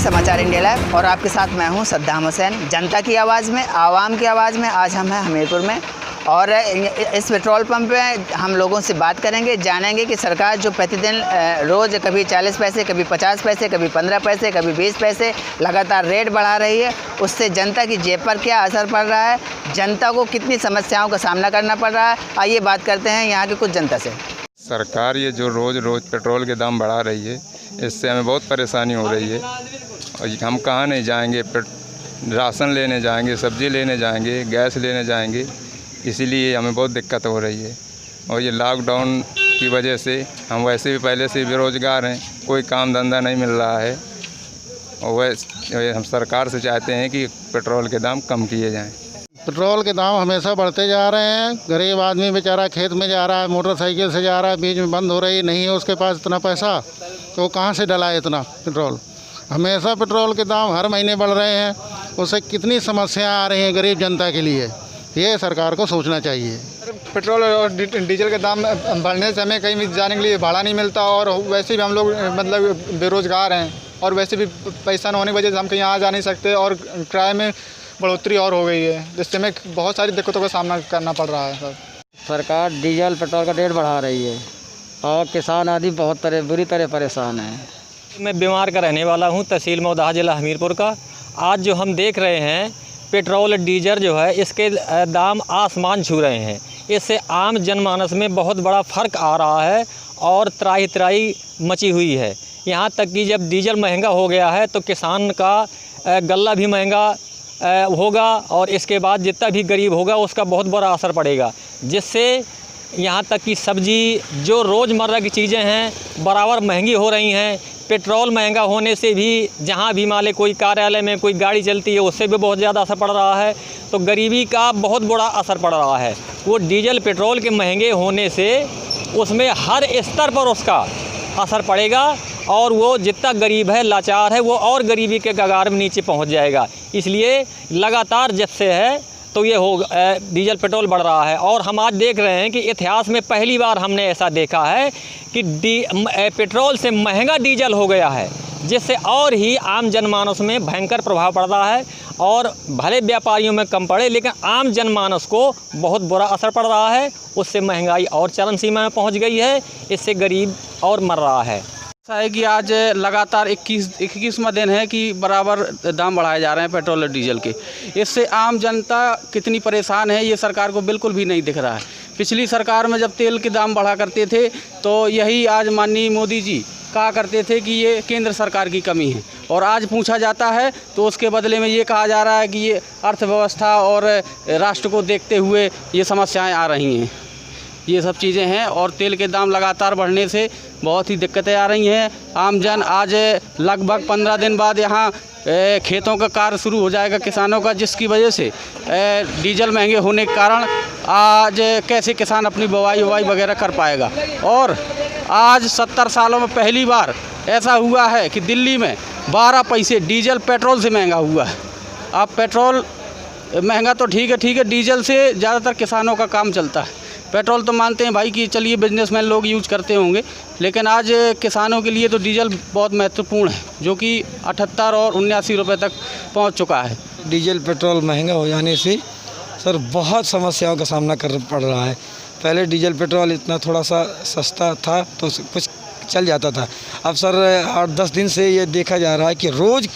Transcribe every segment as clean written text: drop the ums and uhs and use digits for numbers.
समाचार India live और आपके साथ मैं हूं सद्दाम हुसैन। जनता की आवाज़ में, आवाम की आवाज़ में आज हम हैं हमीरपुर में और इस पेट्रोल पंप पे हम लोगों से बात करेंगे, जानेंगे कि सरकार जो प्रतिदिन रोज़ कभी 40 पैसे, कभी 50 पैसे, कभी 15 पैसे, कभी 20 पैसे लगातार रेट बढ़ा रही है, उससे जनता की जेब पर क्या असर पड़ रहा है, जनता को कितनी समस्याओं का सामना करना पड़ रहा है। आइए बात करते हैं यहाँ के कुछ जनता से। सरकार ये जो रोज़ पेट्रोल के दाम बढ़ा रही है, इससे हमें बहुत परेशानी हो रही है और हम कहाँ नहीं जाएंगे, राशन लेने जाएंगे, सब्ज़ी लेने जाएंगे, गैस लेने जाएंगे, इसीलिए हमें बहुत दिक्कत हो रही है। और ये लॉकडाउन की वजह से हम वैसे भी पहले से बेरोज़गार हैं, कोई काम धंधा नहीं मिल रहा है और वैसे हम सरकार से चाहते हैं कि पेट्रोल के दाम कम किए जाएँ। पेट्रोल के दाम हमेशा बढ़ते जा रहे हैं। गरीब आदमी बेचारा खेत में जा रहा है, मोटरसाइकिल से जा रहा है, बीच में बंद हो रही, नहीं है उसके पास इतना पैसा तो कहाँ से डलाए इतना पेट्रोल। हमेशा पेट्रोल के दाम हर महीने बढ़ रहे हैं, उससे कितनी समस्याएं आ रही हैं गरीब जनता के लिए, ये सरकार को सोचना चाहिए। पेट्रोल और डीजल के दाम बढ़ने से हमें कहीं भी जाने के लिए भाड़ा नहीं मिलता और वैसे भी हम लोग मतलब बेरोज़गार हैं और वैसे भी पैसा न होने की वजह से हम कहीं आ जा नहीं सकते और किराए में बढ़ोतरी और हो गई है, जिससे हमें बहुत सारी दिक्कतों का सामना करना पड़ रहा है। सरकार डीजल पेट्रोल का रेट बढ़ा रही है और किसान आदि बहुत बुरी तरह परेशान है। मैं बीमार का रहने वाला हूं, तहसील मौदाह जिला हमीरपुर का। आज जो हम देख रहे हैं पेट्रोल डीजल जो है इसके दाम आसमान छू रहे हैं, इससे आम जनमानस में बहुत बड़ा फ़र्क आ रहा है और त्राही त्राही मची हुई है। यहाँ तक कि जब डीजल महंगा हो गया है तो किसान का गल्ला भी महंगा होगा और इसके बाद जितना भी गरीब होगा उसका बहुत बड़ा असर पड़ेगा, जिससे यहाँ तक कि सब्ज़ी जो रोज़मर्रा की चीज़ें हैं बराबर महंगी हो रही हैं। पेट्रोल महंगा होने से भी जहाँ भी मान ले कोई कार्यालय में कोई गाड़ी चलती है उससे भी बहुत ज़्यादा असर पड़ रहा है, तो गरीबी का बहुत बड़ा असर पड़ रहा है। वो डीजल पेट्रोल के महंगे होने से उसमें हर स्तर पर उसका असर पड़ेगा और वो जितना गरीब है, लाचार है, वो और गरीबी के कगार में नीचे पहुंच जाएगा। इसलिए लगातार जब से है तो ये डीजल पेट्रोल बढ़ रहा है और हम आज देख रहे हैं कि इतिहास में पहली बार हमने ऐसा देखा है कि पेट्रोल से महंगा डीजल हो गया है, जिससे और ही आम जनमानस में भयंकर प्रभाव पड़ रहा है और भले व्यापारियों में कम पड़े लेकिन आम जनमानस को बहुत बुरा असर पड़ रहा है। उससे महंगाई और चरम सीमा में पहुंच गई है, इससे गरीब और मर रहा है। ऐसा है कि आज लगातार 21वां दिन है कि बराबर दाम बढ़ाए जा रहे हैं पेट्रोल और डीजल के। इससे आम जनता कितनी परेशान है ये सरकार को बिल्कुल भी नहीं दिख रहा है। पिछली सरकार में जब तेल के दाम बढ़ा करते थे तो यही आज माननीय मोदी जी कहा करते थे कि ये केंद्र सरकार की कमी है और आज पूछा जाता है तो उसके बदले में ये कहा जा रहा है कि ये अर्थव्यवस्था और राष्ट्र को देखते हुए ये समस्याएं आ रही हैं। ये सब चीज़ें हैं और तेल के दाम लगातार बढ़ने से बहुत ही दिक्कतें आ रही हैं। आम जन आज लगभग 15 दिन बाद यहाँ खेतों का कार्य शुरू हो जाएगा किसानों का, जिसकी वजह से डीजल महंगे होने के कारण आज कैसे किसान अपनी बुवाई वगैरह कर पाएगा। और आज 70 सालों में पहली बार ऐसा हुआ है कि दिल्ली में 12 पैसे डीजल पेट्रोल से महंगा हुआ है। अब पेट्रोल महंगा तो ठीक है, डीजल से ज़्यादातर किसानों का काम चलता है। पेट्रोल तो मानते हैं भाई कि चलिए बिजनेसमैन लोग यूज करते होंगे, लेकिन आज किसानों के लिए तो डीजल बहुत महत्वपूर्ण है, जो कि 78 और 79 रुपये तक पहुंच चुका है। डीजल पेट्रोल महंगा हो जाने से सर बहुत समस्याओं का सामना करना पड़ रहा है। पहले डीजल पेट्रोल इतना थोड़ा सा सस्ता था तो कुछ चल जाता था। अब सर 8-10 दिन से ये देखा जा रहा है कि रोज़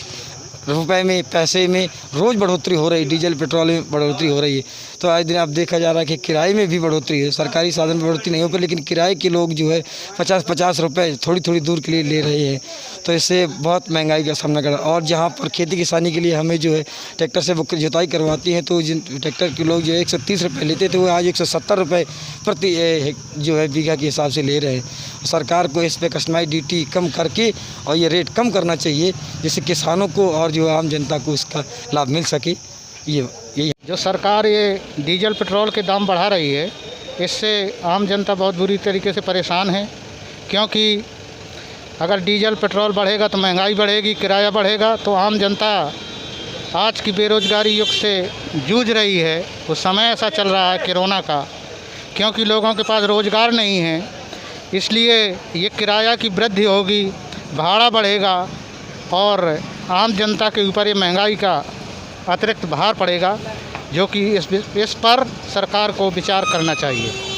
रुपए में, पैसे में रोज़ बढ़ोतरी हो रही है, डीजल पेट्रोल में बढ़ोतरी हो रही है। तो आज दिन आप देखा जा रहा है कि किराए में भी बढ़ोतरी है। सरकारी साधन में बढ़ोतरी नहीं हो पाई, लेकिन किराए के लोग जो है 50-50 रुपये थोड़ी दूर के लिए ले रहे हैं, तो इससे बहुत महंगाई का सामना करना। और जहाँ पर खेती किसानी के लिए हमें जो है ट्रैक्टर से जुताई करवाती हैं तो जिन ट्रैक्टर के लोग जो है 130 रुपये लेते थे वो आज 170 रुपये प्रति जो है बीघा के हिसाब से ले रहे हैं। सरकार को इस पर कस्टमाइज ड्यूटी कम करके और ये रेट कम करना चाहिए, जिससे किसानों को और जो आम जनता को इसका लाभ मिल सके। ये जो सरकार ये डीजल पेट्रोल के दाम बढ़ा रही है, इससे आम जनता बहुत बुरी तरीके से परेशान है, क्योंकि अगर डीजल पेट्रोल बढ़ेगा तो महंगाई बढ़ेगी, किराया बढ़ेगा, तो आम जनता आज की बेरोज़गारी युग से जूझ रही है। उस समय ऐसा चल रहा है कोरोना का, क्योंकि लोगों के पास रोज़गार नहीं है, इसलिए ये किराया की वृद्धि होगी, भाड़ा बढ़ेगा और आम जनता के ऊपर ये महंगाई का अतिरिक्त भार पड़ेगा, जो कि इस पर सरकार को विचार करना चाहिए।